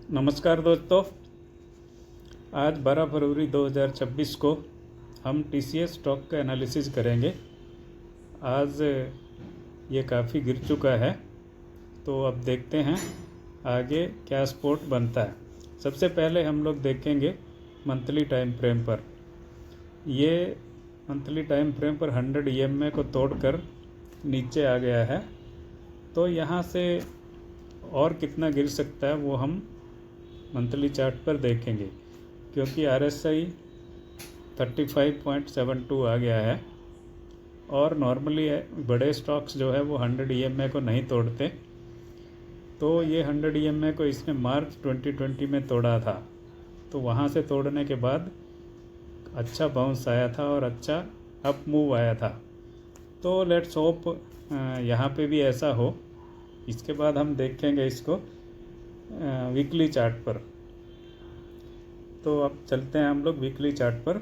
नमस्कार दोस्तों। आज 12 फरवरी 2026 को हम TCS स्टॉक का एनालिसिस करेंगे। आज ये काफ़ी गिर चुका है, तो अब देखते हैं आगे क्या सपोर्ट बनता है। सबसे पहले हम लोग देखेंगे मंथली टाइम फ्रेम पर। ये मंथली टाइम फ्रेम पर 100 EMA को तोड़कर नीचे आ गया है, तो यहाँ से और कितना गिर सकता है वो हम मंथली चार्ट पर देखेंगे, क्योंकि RSI 35.72 आ गया है और नॉर्मली बड़े स्टॉक्स जो है वो 100 EMA को नहीं तोड़ते। तो ये 100 EMA को इसने मार्च 2020 में तोड़ा था, तो वहाँ से तोड़ने के बाद अच्छा बाउंस आया था और अच्छा अप मूव आया था। तो लेट्स होप यहाँ पे भी ऐसा हो। इसके बाद हम देखेंगे इसको वीकली चार्ट पर। तो अब चलते हैं हम लोग वीकली चार्ट पर।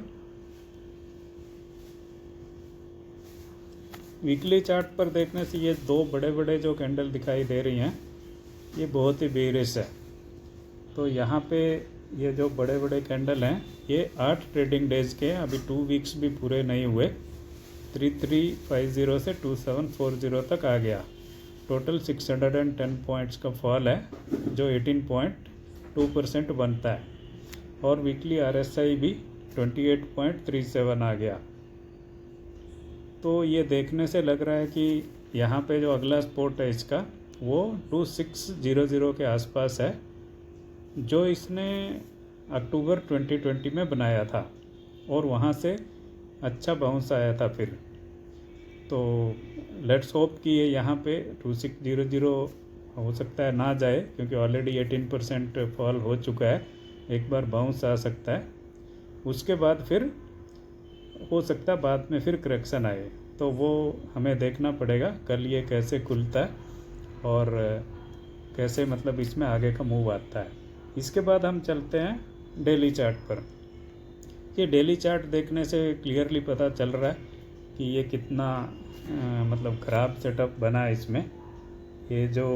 वीकली चार्ट पर देखने से ये दो बड़े बड़े जो कैंडल दिखाई दे रही हैं ये बहुत ही बेरिश है। तो यहाँ पे ये जो बड़े बड़े कैंडल हैं ये 8 ट्रेडिंग डेज के, अभी 2 वीक्स भी पूरे नहीं हुए। 3350 से 2740 तक आ गया। टोटल 610 पॉइंट्स का फॉल है, जो 18.2% बनता है। और वीकली RSI भी 28.37 आ गया। तो ये देखने से लग रहा है कि यहाँ पे जो अगला सपोर्ट है इसका वो 2600 के आसपास है, जो इसने अक्टूबर 2020 में बनाया था और वहाँ से अच्छा बाउंस आया था फिर। तो लेट्स होप कि ये यहाँ पे 2600 हो सकता है ना जाए, क्योंकि ऑलरेडी 18% फॉल हो चुका है। एक बार बाउंस आ सकता है, उसके बाद फिर हो सकता है बाद में फिर करेक्शन आए। तो वो हमें देखना पड़ेगा कल ये कैसे खुलता है और कैसे मतलब इसमें आगे का मूव आता है। इसके बाद हम चलते हैं डेली चार्ट पर। ये डेली चार्ट देखने से क्लियरली पता चल रहा है कि ये कितना मतलब ख़राब सेटअप बना है इसमें। ये जो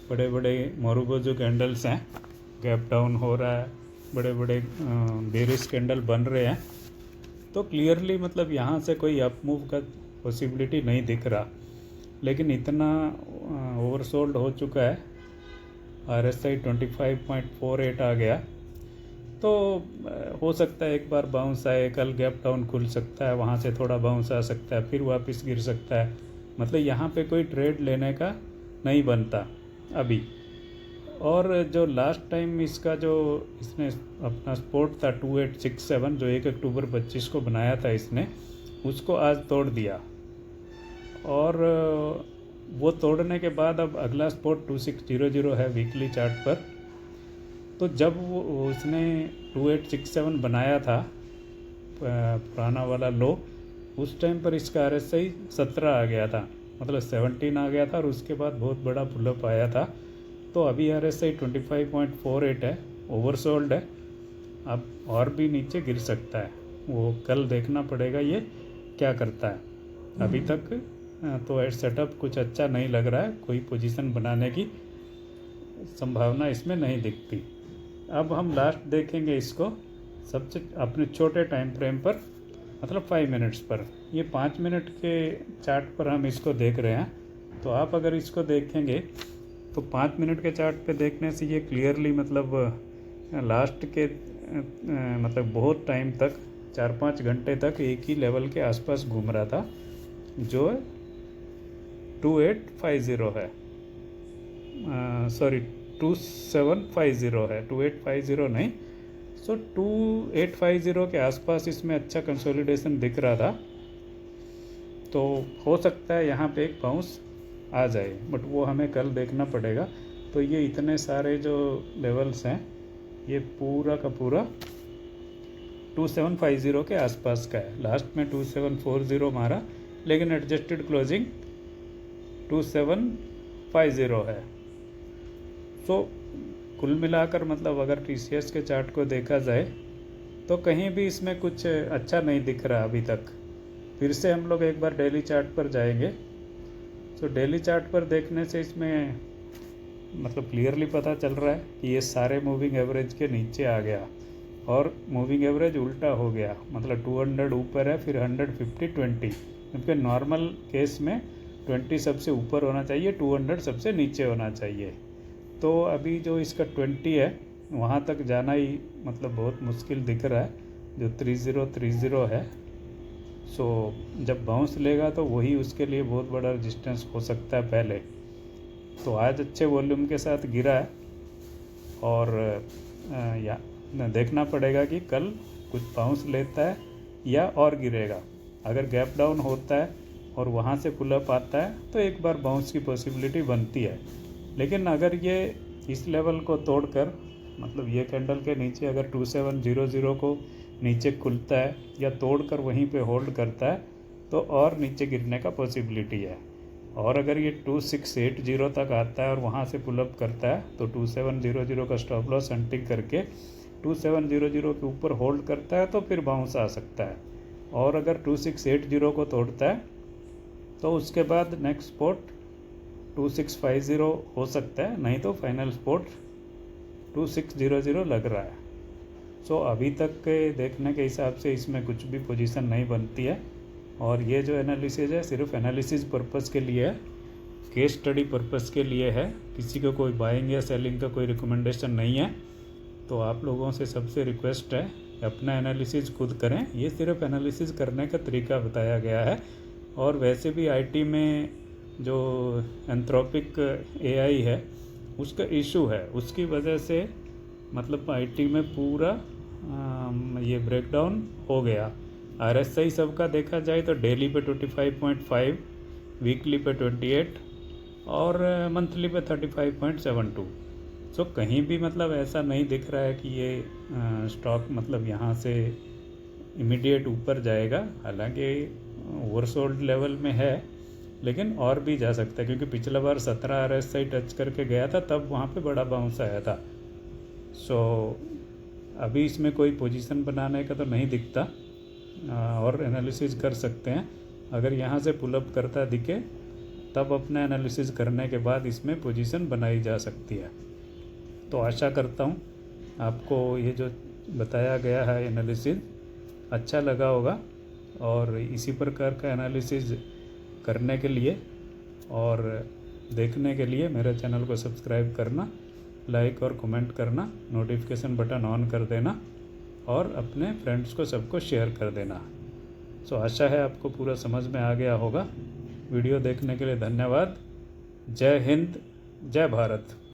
बड़े बड़े मोरुगोजू कैंडल्स हैं, गैप डाउन हो रहा है, बड़े बड़े बेरिश कैंडल बन रहे हैं, तो क्लियरली मतलब यहाँ से कोई अप मूव का पॉसिबिलिटी नहीं दिख रहा। लेकिन इतना ओवरसोल्ड हो चुका है, RSI 25.48 आ गया। तो हो सकता है एक बार बाउंस आए, कल गैप डाउन खुल सकता है, वहाँ से थोड़ा बाउंस आ सकता है, फिर वापस गिर सकता है। मतलब यहाँ पे कोई ट्रेड लेने का नहीं बनता अभी। और जो लास्ट टाइम इसका जो इसने अपना सपोर्ट था 2867, जो 1 अक्टूबर 25 को बनाया था इसने, उसको आज तोड़ दिया। और वो तोड़ने के बाद अब अगला सपोर्ट 2600 है वीकली चार्ट पर। तो जब वो उसने 2867 बनाया था पुराना वाला लो, उस टाइम पर इसका RSI 17 आ गया था, मतलब 17 आ गया था और उसके बाद बहुत बड़ा पुलअप आया था। तो अभी RSI 25.48 है, ओवरसोल्ड है, अब और भी नीचे गिर सकता है। वो कल देखना पड़ेगा ये क्या करता है। अभी तक तो सेटअप कुछ अच्छा नहीं लग रहा है, कोई पोजीशन बनाने की संभावना इसमें नहीं दिखती। अब हम लास्ट देखेंगे इसको सबसे अपने छोटे टाइम फ्रेम पर, मतलब 5 मिनट्स पर। ये 5 मिनट के चार्ट पर हम इसको देख रहे हैं। तो आप अगर इसको देखेंगे तो 5 मिनट के चार्ट पे देखने से ये क्लियरली मतलब लास्ट के मतलब बहुत टाइम तक 4-5 घंटे तक एक ही लेवल के आसपास घूम रहा था, जो 2850 है, सॉरी 2750 है, 2850 नहीं। सो 2850 के आसपास इसमें अच्छा कंसोलिडेशन दिख रहा था। तो हो सकता है यहाँ पे एक बाउंस आ जाए, बट वो हमें कल देखना पड़ेगा। तो ये इतने सारे जो लेवल्स हैं ये पूरा का पूरा 2750 के आसपास का है। लास्ट में 2740 मारा, लेकिन एडजस्टेड क्लोजिंग 2750 है। तो कुल मिलाकर मतलब अगर TCS के चार्ट को देखा जाए तो कहीं भी इसमें कुछ अच्छा नहीं दिख रहा अभी तक। फिर से हम लोग एक बार डेली चार्ट पर जाएंगे। तो डेली चार्ट पर देखने से इसमें मतलब क्लियरली पता चल रहा है कि ये सारे मूविंग एवरेज के नीचे आ गया और मूविंग एवरेज उल्टा हो गया, मतलब 200 ऊपर है फिर 150 20, क्योंकि नॉर्मल केस में 20 सबसे ऊपर होना चाहिए, 200 सबसे नीचे होना चाहिए। तो अभी जो इसका 20 है वहाँ तक जाना ही मतलब बहुत मुश्किल दिख रहा है, जो 3030 है। सो जब बाउंस लेगा तो वही उसके लिए बहुत बड़ा रेजिस्टेंस हो सकता है पहले। तो आज अच्छे वॉल्यूम के साथ गिरा है और या देखना पड़ेगा कि कल कुछ बाउंस लेता है या और गिरेगा। अगर गैप डाउन होता है और वहाँ से पुल अप आता है तो एक बार बाउंस की पॉसिबिलिटी बनती है। लेकिन अगर ये इस लेवल को तोड़कर मतलब ये कैंडल के नीचे अगर 2700 को नीचे खुलता है या तोड़कर वहीं पे होल्ड करता है तो और नीचे गिरने का पॉसिबिलिटी है। और अगर ये 2680 तक आता है और वहाँ से पुल अप करता है तो 2700 का स्टॉप लॉस हंटिंग करके 2700 के ऊपर होल्ड करता है तो फिर बाउंस आ सकता है। और अगर 2680 को तोड़ता है तो उसके बाद नेक्स्ट स्पॉट 2650 हो सकता है, नहीं तो फाइनल स्पॉट 2600 लग रहा है। सो अभी तक के देखने के हिसाब से इसमें कुछ भी पोजीशन नहीं बनती है और ये जो एनालिसिस है सिर्फ एनालिसिस पर्पस के लिए है, केस स्टडी पर्पस के लिए है, किसी को कोई बाइंग या सेलिंग का कोई रिकमेंडेशन नहीं है। तो आप लोगों से सबसे रिक्वेस्ट है अपना एनालिसिस खुद करें, ये सिर्फ एनालिसिस करने का तरीका बताया गया है। और वैसे भी आईटी में जो एंथ्रोपिक एआई है उसका इशू है, उसकी वजह से मतलब आईटी में पूरा ये ब्रेकडाउन हो गया। आरएसआई सबका देखा जाए तो डेली पे 25.5, वीकली पे 28 और मंथली पे 35.72। सो कहीं भी मतलब ऐसा नहीं दिख रहा है कि ये स्टॉक मतलब यहाँ से इमीडिएट ऊपर जाएगा। हालांकि ओवरसोल्ड लेवल में है लेकिन और भी जा सकता है, क्योंकि पिछला बार 17 आरएसआई टच करके गया था तब वहाँ पे बड़ा बाउंस आया था। सो अभी इसमें कोई पोजीशन बनाने का तो नहीं दिखता और एनालिसिस कर सकते हैं। अगर यहाँ से पुलअप करता दिखे तब अपना एनालिसिस करने के बाद इसमें पोजीशन बनाई जा सकती है। तो आशा करता हूँ आपको ये जो बताया गया है एनालिसिस अच्छा लगा होगा और इसी प्रकार का एनालिसिस करने के लिए और देखने के लिए मेरे चैनल को सब्सक्राइब करना, लाइक और कमेंट करना, नोटिफिकेशन बटन ऑन कर देना और अपने फ्रेंड्स को सबको शेयर कर देना। सो आशा है आपको पूरा समझ में आ गया होगा। वीडियो देखने के लिए धन्यवाद। जय हिंद, जय भारत।